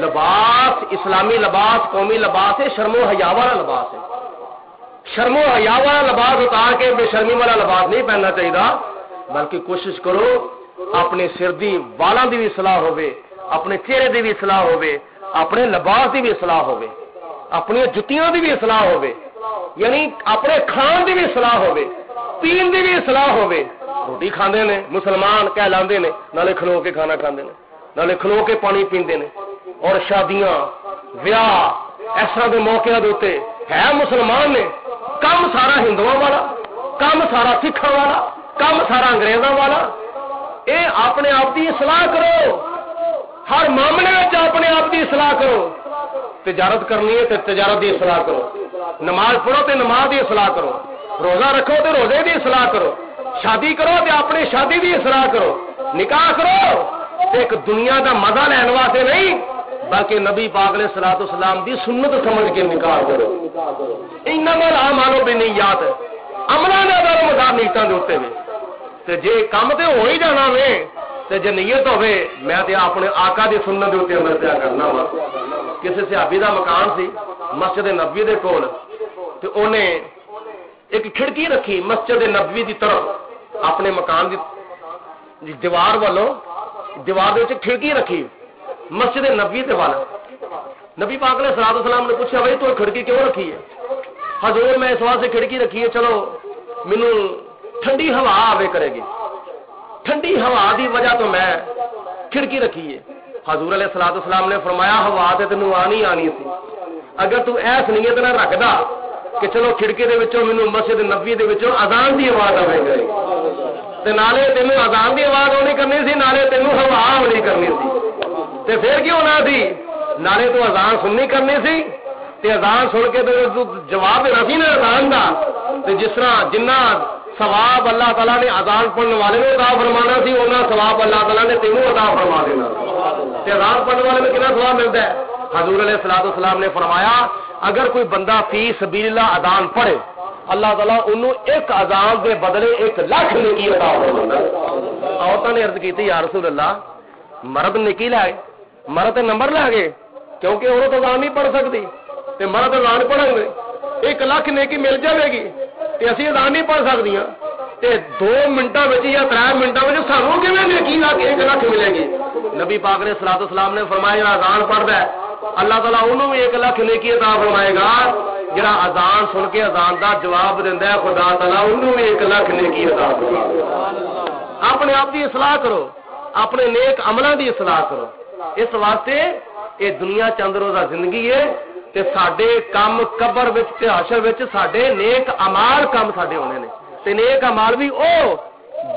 لباس اسلامی لباس قومی لباس ہے شرم و حیا والا لباس ہے شرم و حیا والا لباس اتار کے بے شرمی والا لباس نہیں پہننا چاہیے بلکہ کوشش کرو اپنے سر دی والاں دی بھی اصلاح ہوے اپنے چہرے دی بھی اصلاح ہوے اپنے لباس دی بھی اصلاح ہوے اپنی جتیاں دی بھی اصلاح ہوے یعنی اپنے کھان دی بھی اصلاح ہوے پین دی بھی اصلاح ہوے روٹی کھاندے نے مسلمان کہلاندے نے نالے کھلو کے کھانا کھاندے نے نالے کھلو کے پانی پیندے نے اور شادیاں ویاہ اس طرح دے موقعوں دے اوتے ہے مسلمان نے، کم سارا ہندوؤں والا، کم سارا سکھاں والا، کم سارا انگریزوں والا. اے اپنے آپ کی اصلاح کرو، ہر معاملے میں اپنے آپ کی اصلاح کرو. تجارت کرنی ہے تو تجارت کی اصلاح کرو، نماز پڑھو تو نماز کی اصلاح کرو، روزہ رکھو تو روزے کی اصلاح کرو، شادی کرو تو اپنی شادی کی اصلاح کرو، نکاح کرو ایک دنیا کا مزہ لینے واسطے نہیں بلکہ نبی پاک علیہ الصلوۃ والسلام دی سنت سمجھ کے نکاح کرو. انما الاعمال بالنیات، عملاں دا دار مدار نیتاں دے اوتے وے تے جے کم تے ہو ہی جانا وے تے جے نیت ہوے میں تے اپنے آقا دی سنت دے اوتے عمل کیا کرنا وا. کسی صحابی دا مکان سی مسجد نبوی دے کول تے اونے ایک کھڑکی رکھی مسجد نبوی دی طرف اپنے مکان دی دیوار والوں، دیوار دے وچ کھڑکی رکھی مسجد نبوی تے والا. نبی پاک علیہ الصلوۃ والسلام نے پوچھا بھائی تو کھڑکی کیوں رکھی ہے؟ حضور میں اس واسطے کھڑکی رکھی ہے چلو مینوں ٹھنڈی ہوا آوے کرے گی، ٹھنڈی ہوا دی وجہ تو میں کھڑکی رکھی ہے. حضور علیہ الصلوۃ والسلام نے فرمایا ہوا تے تینوں آنی سی، اگر تو ایس نیت نہ رکھدا کہ چلو کھڑکی دے وچوں مینوں مسجد نبوی دے وچوں اذان دی آواز آوے کرے تے نالے تینوں اذان دی آواز ہونی کرنی سی، نالے تینوں ہوا ہونی کرنی سی تے پھر کی ہونا سی؟ نالے تو اذان سننی کرنی سی تے اذان سن کے تو جواب دینا سی نا اذان دا. تے جس طرح جنہ ثواب اللہ تعالیٰ نے اذان پڑھنے والے نے عطا فرمانا سی اونا ثواب اللہ تعالیٰ نے تینوں عطا فرما دینا. تے اذان پڑھنے والے میں کتنا ثواب ملتا ہے؟ حضور علیہ الصلوۃ والسلام نے فرمایا اگر کوئی بندہ فی سبیل اللہ اذان پڑھے اللہ تعالیٰ انہوں ایک اذان دے بدلے 1,00,000 نیکی عطا فرماتا. عورتوں نے عرض کی یا رسول اللہ مرد نیکی لائے، مرد نمبر لے گئے کیونکہ عورت اذان نہیں پڑھ سکتی تے مرد اذان پڑھیں گے 1,00,000 نیکی مل جائے گی تے اسی اذان نہیں پڑھ سکتی تے 2 منٹوں یا 3 منٹوں میں سانوں کیویں نیکی لا کے 1,00,000 ملے گی؟ نبی پاک علیہ الصلوۃ والسلام نے فرمایا اذان پڑھدا ہے اللہ تعالیٰ انہوں بھی 1,00,000 نیکی عطا فرمائے گا، جڑا اذان سن کے اذان دا جواب دیندا ہے خدا تعالیٰ انہوں بھی 1,00,000 نیکی عطا فرمائے گا. اپنے آپ کی اصلاح کرو، اپنے نیک عملاں دی اصلاح کرو. اس واسطے یہ دنیا چند روزہ زندگی ہے تے ساڈے کم قبر وچ تے حشر وچ ساڈے نیک اعمال کم ساڈے ہونے نے تے نیک اعمال بھی او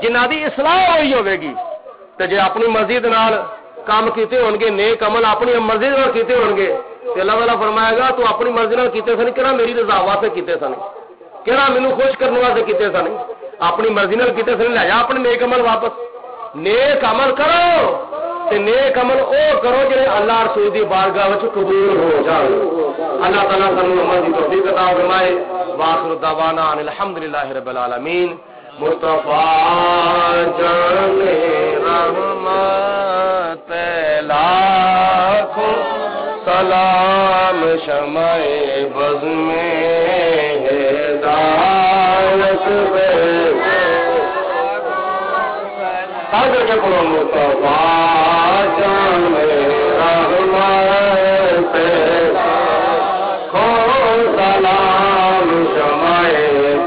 جنہاں دی اصلاح ہوئی ہوے گی. تے جے اپنی مرضی دے نال کام کیتے ہون گے، نیک عمل اپنی مرضی نال کیتے ہون گے تے اللہ تعالیٰ فرمائے گا تو اپنی مرضی نال کیتے سن کہڑا میری رضا واسطے کیتے سن، کہڑا مینوں خوش کرنے واسطے کیتے سن، اپنی مرضی نال کیتے سن. لے جا اپنے نیک عمل واپس، نیک عمل کرو تے نیک عمل او کرو جڑے اللہ رسول دی بارگاہ وچ قبول ہو جان. اللہ تعالیٰ سانوں عمل دی توفیق عطا فرمائے. واخر دعوانا ان الحمدللہ رب العالمین. مصطفیٰ جان رحمت لاکھوں سلام شمع بز میں ہدایت مصطفیٰ جان رحمت لاکھوں سلام شمع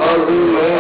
بز میں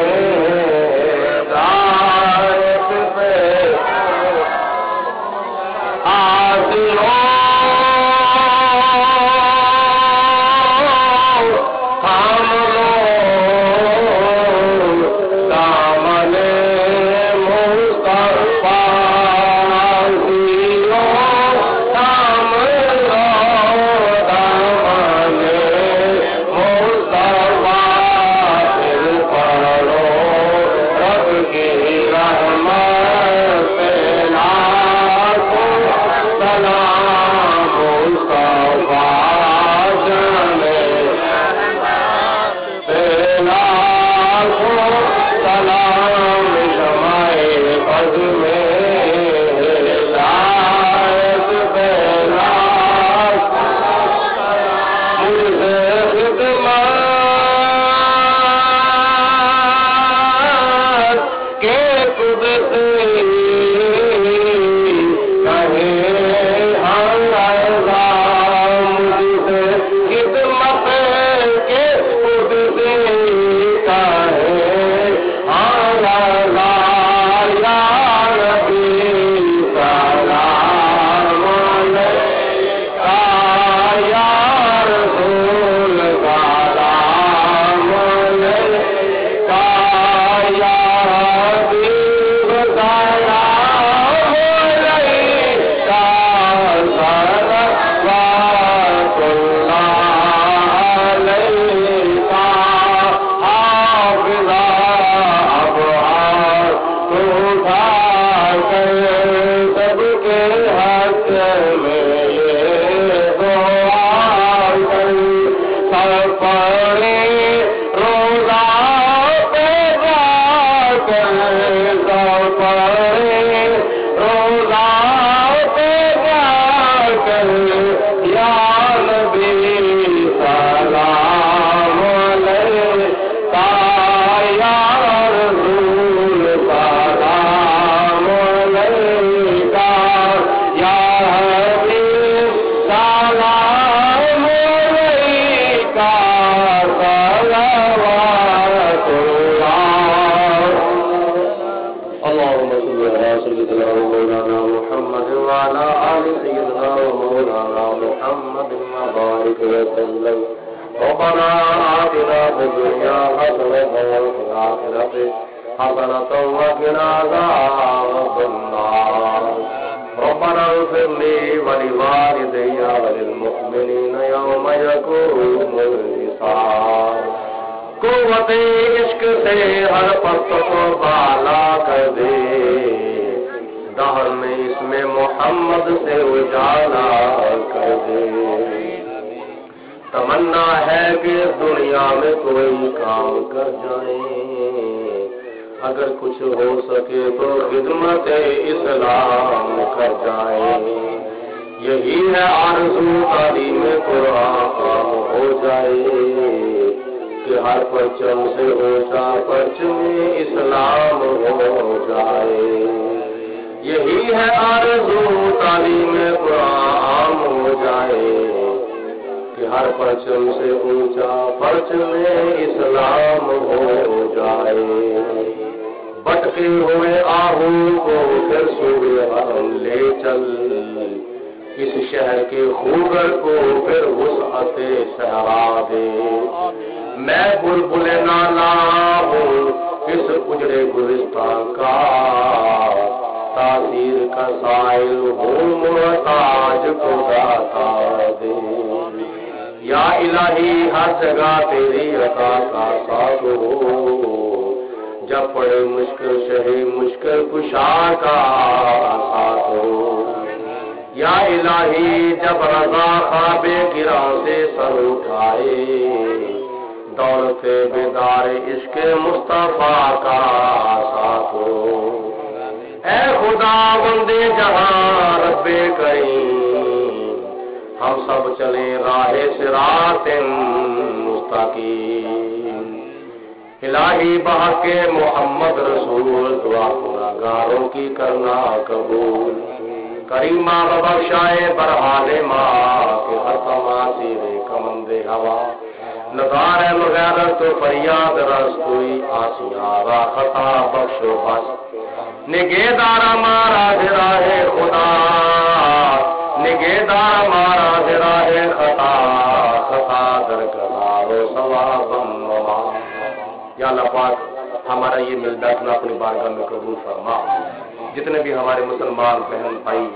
وعلى آل سيدنا ومولانا محمد وبارك وسلم ربنا آتنا في الدنيا حسنة وفي الآخرة حسنة وقنا عذاب النار ربنا اغفر لي ولوالدي وللمؤمنين يوم يقوم الحساب قوت عشق سے ہر پست کو بالا کر دے دہر میں اس میں محمد سے اجالا کر دے تمنا ہے کہ دنیا میں کوئی کام کر جائیں اگر کچھ ہو سکے تو خدمت اسلام کر جائیں یہی ہے آرزو تعلیم قرآن ہو جائے کہ ہر پرچم سے اونچا پرچم اسلام ہو جائے یہی ہے آرزو تعلیم قرآن ہو جائے کہ ہر پرچم سے اونچا پرچم اسلام ہو جائے بٹکے ہوئے آہو کو پھر سوئے ہم لے چل اس شہر کے خوگر کو پھر وسعت صحرا دے میں بلبل نالا ہوں اس اجڑے گلستان کا تاثیر کا سائل ہوں محتاج کو گاتا دے یا الہی ہر جگہ تیری عطا کا ساتھ ہو جب پڑے مشکل شہی مشکل کشا کا ساتھ ہو یا الہی جب رضا خواب گراں سے سر اٹھائے دولت بیدار عشق مصطفیٰ کا ساتھ ہو اے خدا بندے جہاں رب کریم ہم سب چلیں راہ صراط مستقیم الہی بحق محمد رسول دعا گناہگاروں کی کرنا قبول کریمہ ببخشائے برحال ماں کے ختم آسیر کمند ہوا نظار مغیرت تو فریاد رس کوئی آسیارا خطا بخشو بس نگہدارا مارا راہ خدا نگہدارا مارا راہ خطا خطا درگزارو ثوابم وما یا اللہ پاک ہمارا یہ مل بیٹھنا اپنی بارگاہ میں قبول فرما جتنے بھی ہمارے مسلمان بہن بھائی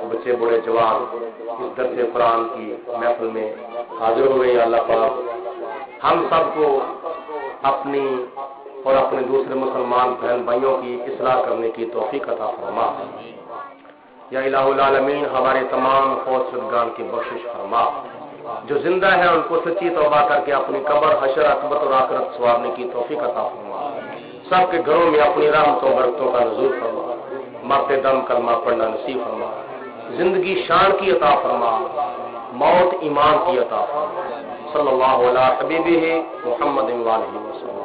بچے بوڑھے جوان اس درس قرآن کی محفل میں حاضر ہوئے یا اللہ پاک ہم سب کو اپنی اور اپنے دوسرے مسلمان بہن بھائیوں کی اصلاح کرنے کی توفیق عطا فرما یا الہ العالمین ہمارے تمام فوت شدگان کی بخشش فرما جو زندہ ہے ان کو سچی توبہ کر کے اپنی قبر حشر عاقبت اور آخرت سنوارنے کی توفیق عطا فرما سب کے گھروں میں اپنی رحمتوں برکتوں کا نزول فرما مرتے دم کلمہ پڑھنا نصیب فرما زندگی شان کی عطا فرما موت ایمان کی عطا فرما صلی اللہ علیہ حبیبہ محمد وآلہ وسلم